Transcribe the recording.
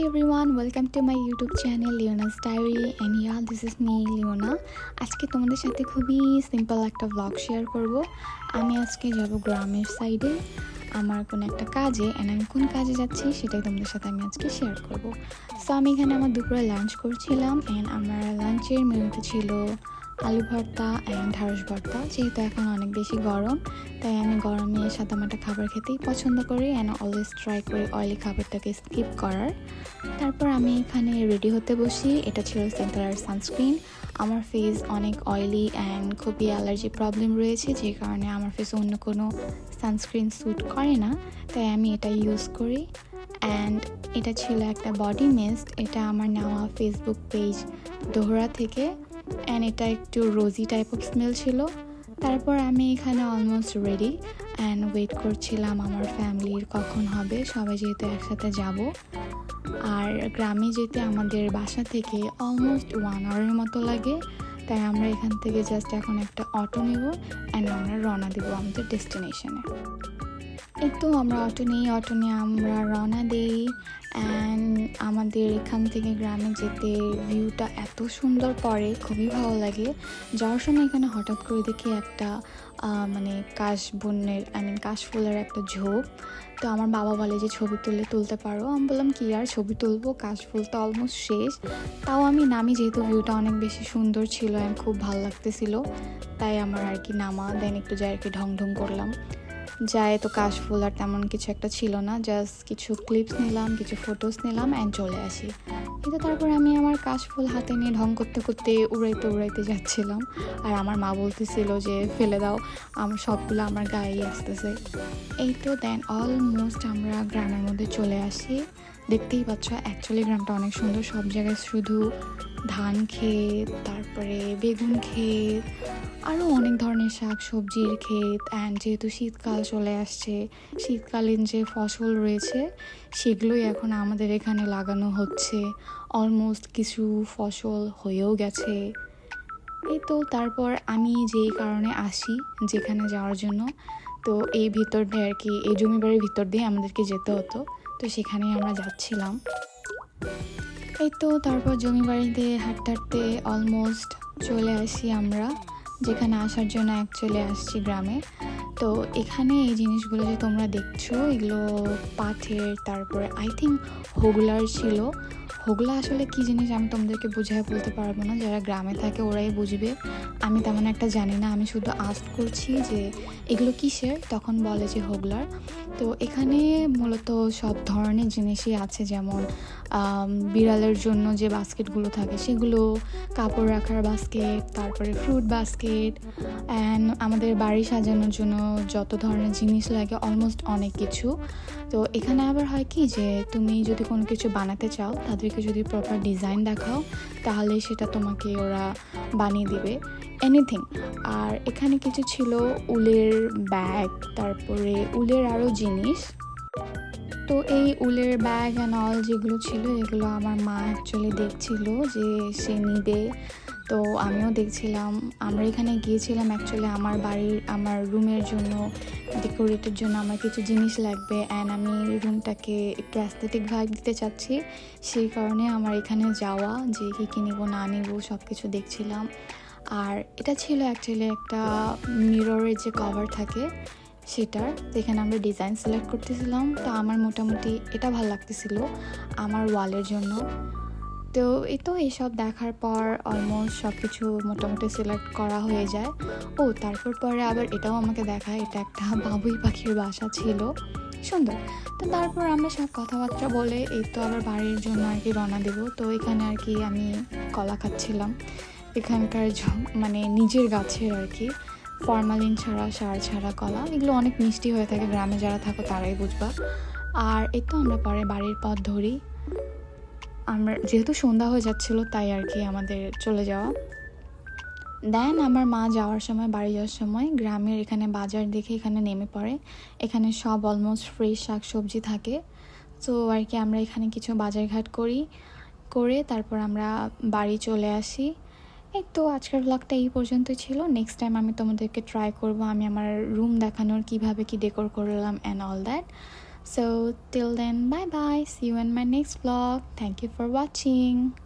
everyone, welcome to my YouTube channel Leona's Diary and yeah, this is me Leona. আজকে তোমাদের সাথে খুবই simple একটা ব্লগ শেয়ার করব। আমি আজকে যাব গ্রামের সাইডে আমার কোনো একটা কাজে এন্ড আমি কোন কাজে যাচ্ছি সেটাই তোমাদের সাথে আমি আজকে শেয়ার করব। সো আমি এখানে আমার দুপুরে লাঞ্চ করছিলাম এন্ড আমার লাঞ্চের মেনুতে ছিল আলু ভর্তা অ্যান্ড ঢ্যাঁড়স ভর্তা। যেহেতু এখন অনেক বেশি গরম তাই আমি গরমে সাদামাটা খাবার খেতেই পছন্দ করি অ্যান্ড অলওয়েজ ট্রাই করি অয়েলি খাবারটাকে স্কিপ করার। তারপর আমি এখানে রেডি হতে বসি। এটা ছিল সেন্টারার সানস্ক্রিন। আমার ফেস অনেক অয়েলি অ্যান্ড খুবই অ্যালার্জি প্রবলেম রয়েছে, যে কারণে আমার ফেসে অন্য কোনো সানস্ক্রিন স্যুট করে না, তাই আমি এটা ইউজ করি। অ্যান্ড এটা ছিল একটা বডি মিস্ট। এটা আমার নেওয়া ফেসবুক পেজ দোহরা থেকে অ্যান্ড এটা একটু রোজি টাইপ অফ স্মেল ছিল। তারপর আমি এখানে অলমোস্ট রেডি অ্যান্ড ওয়েট করছিলাম আমার ফ্যামিলির কখন হবে, সবাই যেহেতু একসাথে যাব। আর গ্রামে যেতে আমাদের বাসা থেকে অলমোস্ট 1 আওয়ারের মতো লাগে, তাই আমরা এখান থেকে জাস্ট এখন একটা অটো নেব অ্যান্ড আমরা রওনা দেবো আমাদের ডেস্টিনেশনে। এই তো আমরা অটো নিয়ে আমরা রওনা দিই অ্যান্ড আমাদের এখান থেকে গ্রামে যেতে ভিউটা এত সুন্দর পড়ে, খুবই ভালো লাগে। যাওয়ার সময় এখানে হঠাৎ করে দেখি একটা কাশফুলের একটা ঝোপ। তো আমার বাবা বলে যে ছবি তুলতে পারো। আমি বললাম কি আর ছবি তুলবো, কাশফুল তো অলমোস্ট শেষ। তাও আমি নামি, যেহেতু ভিউটা অনেক বেশি সুন্দর ছিল অ্যান্ড খুব ভালো লাগতেছিল, তাই আমার আর কি নামা। দেন একটু যাই আর কি ঢং করলাম। যায় তো কাশফুল আর তেমন কিছু একটা ছিল না, জাস্ট কিছু ক্লিপস নিলাম, কিছু ফটোস নিলাম অ্যান্ড চলে আসি। কিন্তু তারপরে আমি আমার কাশফুল হাতে নিয়ে ঢং করতে উড়াইতে যাচ্ছিলাম। আর আমার মা বলতেছিল যে ফেলে দাও, আমার সবগুলো আমার গায়েই আসতেছে। এই তো দেন অলমোস্ট আমরা গ্রামের মধ্যে চলে আসি। দেখতেই পাচ্ছ অ্যাকচুয়ালি গ্রামটা অনেক সুন্দর। সব জায়গায় শুধু ধান ক্ষেত, তারপরে বেগুন ক্ষেত, আরও অনেক ধরনের শাক সবজির ক্ষেত। অ্যান্ড যেহেতু শীতকাল চলে আসছে, শীতকালীন যে ফসল রয়েছে সেগুলোই এখন আমাদের এখানে লাগানো হচ্ছে। অলমোস্ট কিছু ফসল হয়েও গেছে। এই তো তারপর আমি যেই কারণে আসি যেখানে যাওয়ার জন্য, তো এই ভিতর দিয়ে আর কি, এই জমি বাড়ির ভিতর দিয়ে আমাদেরকে যেতে হতো, তো সেখানেই আমরা যাচ্ছিলাম। এই তো তারপর জমি বাড়িতে হাঁটতে অলমোস্ট চলে আসি আমরা যেখানে আসার জন্য অ্যাকচুয়ালি আসছি গ্রামে। তো এখানে এই জিনিসগুলো যে তোমরা দেখছো এগুলো পাটের, তারপরে আই থিঙ্ক হোগলার ছিল। হোগলা আসলে কি জিনিস আমি তোমাদেরকে বুঝায় বলতে পারবো না, যারা গ্রামে থাকে ওরাই বুঝবে। আমি তেমন একটা জানি না, আমি শুধু আস্ক করছি যে এগুলো কিসের, তখন বলে যে হোগলার। তো এখানে মূলত সব ধরনের জিনিসই আছে, যেমন বিড়ালের জন্য যে বাস্কেটগুলো থাকে সেগুলো, কাপড় রাখার বাস্কেট, তারপরে ফ্রুট বাস্কেট অ্যান্ড আমাদের বাড়ি সাজানোর জন্য যত ধরনের জিনিস লাগে অলমোস্ট অনেক কিছু। তো এখানে আবার হয় কি যে তুমি যদি কোনো কিছু বানাতে চাও, তাদেরকে যদি প্রপার ডিজাইন দেখাও তাহলে সেটা তোমাকে ওরা বানিয়ে দিবে, এনিথিং। আর এখানে কিছু ছিল উলের ব্যাগ, তারপরে উলের আরও জিনিস। তো এই উলের ব্যাগ অ্যান্ড অল যেগুলো ছিল এগুলো আমার মা অ্যাকচুয়ালি দেখছিল যে সে নিবে, তো আমিও দেখছিলাম। আমরা এখানে গিয়েছিলাম অ্যাকচুয়ালি আমার রুমের জন্য, ডেকোরেটের জন্য আমার কিছু জিনিস লাগবে অ্যান্ড আমি রুমটাকে একটু অ্যাস্থেটিক ভাইব দিতে চাচ্ছি, সেই কারণে আমার এখানে যাওয়া, যে কী নিব না নিব সব কিছু দেখছিলাম। আর এটা ছিল অ্যাকচুয়ালি একটা মিররের যে কভার থাকে সেটার, যেখানে আমরা ডিজাইন সিলেক্ট করতেছিলাম। তো আমার মোটামুটি এটা ভালো লাগতেছিল আমার ওয়ালের জন্য। তো এই তো এইসব দেখার পর অলমোস্ট সব কিছু মোটামুটি সিলেক্ট করা হয়ে যায়। ও তারপর পরে আবার এটাও আমাকে দেখায়, এটা একটা বাবুই পাখির বাসা ছিল, সুন্দর। তো তারপর আমরা সব কথাবার্তা বলে এই তো আবার বাড়ির জন্য আর কি রওনা দেবো। তো এখানে আর কি আমি কলা খাচ্ছিলাম, এখানকার নিজের গাছের আর কি, ফরমালিন ছাড়া, সার ছাড়া কলা। এগুলো অনেক মিষ্টি হয়ে থাকে, গ্রামে যারা থাকো তারাই বুঝবা। আর এই তো আমরা পরে বাড়ির পথ ধরি। আমরা যেহেতু সন্ধ্যা হয়ে যাচ্ছিলো তাই আর কি আমাদের চলে যাওয়া। দেন আমার মা বাড়ি যাওয়ার সময় গ্রামের এখানে বাজার দেখে এখানে নেমে পড়ে। এখানে সব অলমোস্ট ফ্রেশ শাক সবজি থাকে। সো আর কি আমরা এখানে কিছু বাজারঘাট করে তারপর আমরা বাড়ি চলে আসি। এই তো আজকের ব্লগটা এই পর্যন্তই ছিল। নেক্সট টাইম আমি তোমাদেরকে ট্রাই করব আমি আমার রুম দেখানোর, কিভাবে কি ডেকোর করলাম and all that. So till then, bye bye, see you in my next vlog. Thank you for watching.